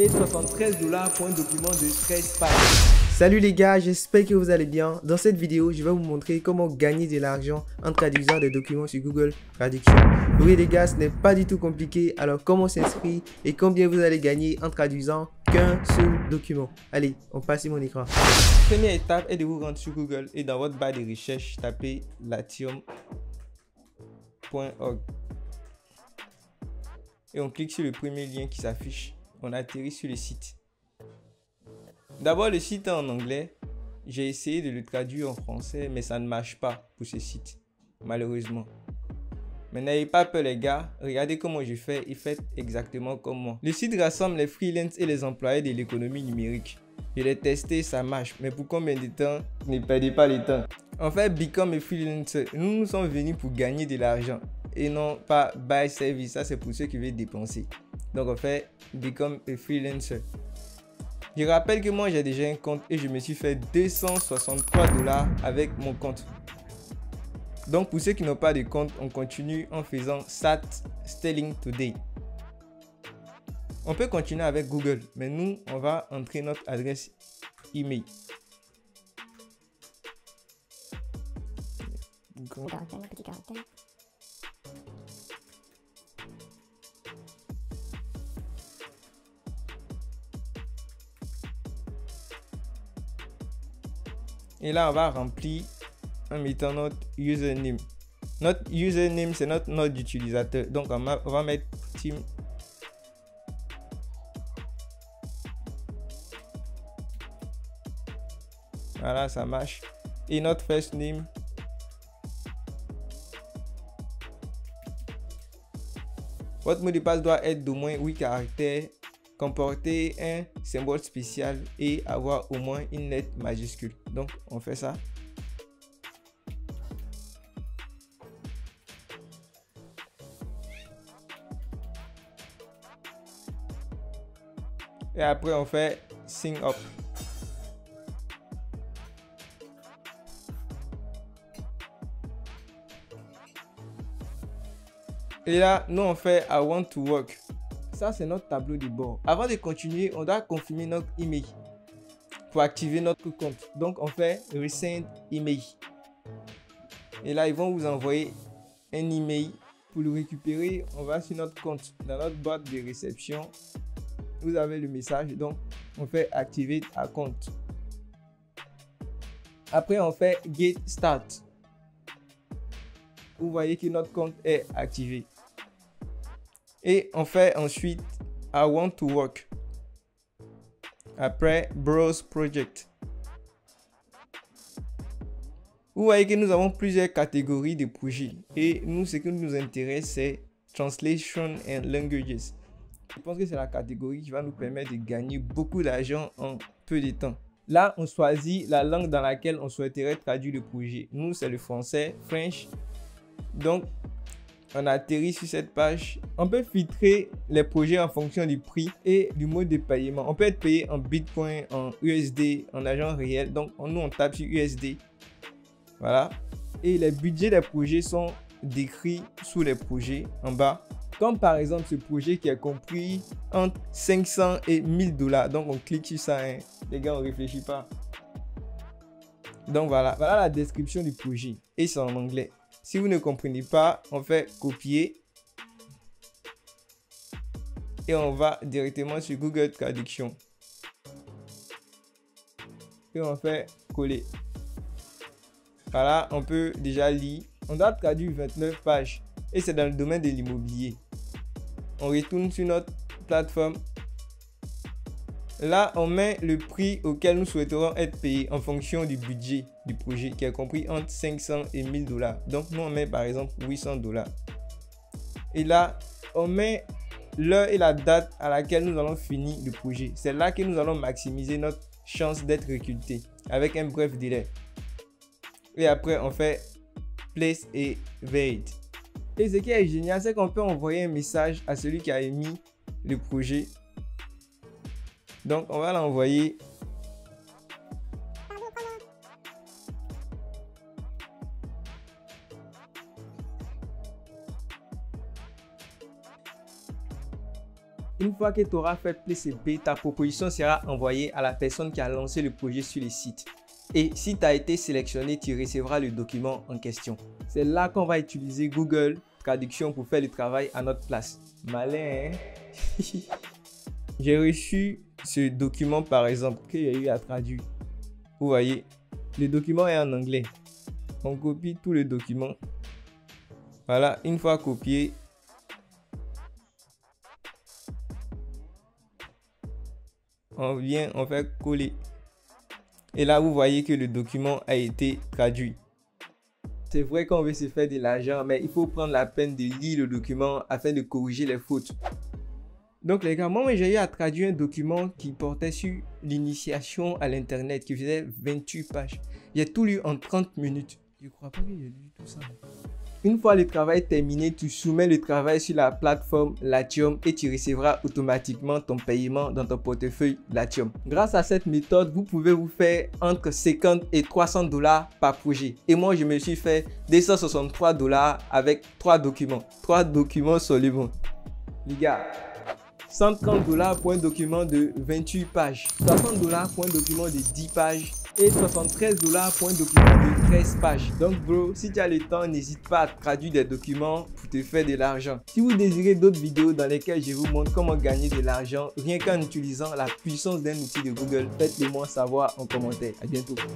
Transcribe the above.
et 73 $ pour un document de 13 pages. Salut les gars, j'espère que vous allez bien. Dans cette vidéo, je vais vous montrer comment gagner de l'argent en traduisant des documents sur Google Traduction. Oui les gars, ce n'est pas du tout compliqué. Alors comment s'inscrire et combien vous allez gagner en traduisant qu'un seul document. Allez, on passe sur mon écran. Première étape est de vous rendre sur Google et dans votre barre de recherche, tapez latium.org. Et on clique sur le premier lien qui s'affiche. On atterrit sur le site. D'abord, le site est en anglais. J'ai essayé de le traduire en français, mais ça ne marche pas pour ce site, malheureusement. Mais n'ayez pas peur les gars, regardez comment je fais et faites exactement comme moi. Le site rassemble les freelances et les employés de l'économie numérique. Je l'ai testé, ça marche, mais pour combien de temps? Ne perdez pas le temps. En fait, Become a Freelancer, nous sommes venus pour gagner de l'argent et non pas buy service, ça c'est pour ceux qui veulent dépenser. Donc on fait Become a Freelancer. Je rappelle que moi j'ai déjà un compte et je me suis fait 263 $ avec mon compte. Donc pour ceux qui n'ont pas de compte, on continue en faisant SAT Sterling Today. On peut continuer avec Google, mais nous on va entrer notre adresse email. Et là, on va remplir en mettant notre username. Notre username, c'est notre nom d'utilisateur. Donc, on va mettre Team. Voilà, ça marche. Et notre first name. Votre mot de passe doit être d'au moins 8 caractères, comporter un symbole spécial et avoir au moins une lettre majuscule. Donc, on fait ça. Et après, on fait Sign Up. Et là, nous, on fait I want to work. Ça, c'est notre tableau de bord. Avant de continuer, on doit confirmer notre email pour activer notre compte. Donc, on fait Resend Email. Et là, ils vont vous envoyer un email. Pour le récupérer, on va sur notre compte. Dans notre boîte de réception, vous avez le message. Donc, on fait Activate Account. Après, on fait Get Start. Vous voyez que notre compte est activé. Et on fait ensuite I want to work. Après Browse Project. Vous voyez que nous avons plusieurs catégories de projets. Et nous, ce qui nous intéresse, c'est Translation and Languages. Je pense que c'est la catégorie qui va nous permettre de gagner beaucoup d'argent en peu de temps. Là, on choisit la langue dans laquelle on souhaiterait traduire le projet. Nous, c'est le français, French. Donc, on atterrit sur cette page. On peut filtrer les projets en fonction du prix et du mode de paiement. On peut être payé en Bitcoin, en USD, en argent réel. Donc, nous, on tape sur USD. Voilà. Et les budgets des projets sont décrits sous les projets en bas. Comme par exemple ce projet qui est compris entre 500 et 1000 $. Donc, on clique sur ça. Hein. Les gars, on ne réfléchit pas. Donc, voilà la description du projet. Et c'est en anglais. Si vous ne comprenez pas, on fait copier et on va directement sur Google Traduction et on fait coller. Voilà, on peut déjà lire. On doit traduire 29 pages et c'est dans le domaine de l'immobilier. On retourne sur notre plateforme. Là, on met le prix auquel nous souhaiterons être payés en fonction du budget du projet qui est compris entre 500 et 1000 $. Donc, nous, on met par exemple 800 $. Et là, on met l'heure et la date à laquelle nous allons finir le projet. C'est là que nous allons maximiser notre chance d'être recruté avec un bref délai. Et après, on fait Place et Wait. Et ce qui est génial, c'est qu'on peut envoyer un message à celui qui a émis le projet. Donc, on va l'envoyer. Il Une fois que tu auras fait PCB, ta proposition sera envoyée à la personne qui a lancé le projet sur le site. Et si tu as été sélectionné, tu recevras le document en question. C'est là qu'on va utiliser Google Traduction pour faire le travail à notre place. Malin, hein? J'ai reçu ce document par exemple que j'ai eu à traduire. Vous voyez, le document est en anglais. On copie tout le document. Voilà, une fois copié, on vient, on fait coller. Et là, vous voyez que le document a été traduit. C'est vrai qu'on veut se faire de l'argent, mais il faut prendre la peine de lire le document afin de corriger les fautes. Donc les gars, moi j'ai eu à traduire un document qui portait sur l'initiation à l'internet, qui faisait 28 pages. J'ai tout lu en 30 minutes. Je crois pas que j'ai lu tout ça. Une fois le travail terminé, tu soumets le travail sur la plateforme Latium et tu recevras automatiquement ton paiement dans ton portefeuille Latium. Grâce à cette méthode, vous pouvez vous faire entre 50 et 300 $ par projet. Et moi, je me suis fait 263 $ avec 3 documents. 3 documents seulement. Les gars, 130 $ pour un document de 28 pages, 60 $ pour un document de 10 pages et 73 $ pour un document de 13 pages. Donc bro, si tu as le temps, n'hésite pas à traduire des documents pour te faire de l'argent. Si vous désirez d'autres vidéos dans lesquelles je vous montre comment gagner de l'argent rien qu'en utilisant la puissance d'un outil de Google, faites-le moi savoir en commentaire. À bientôt.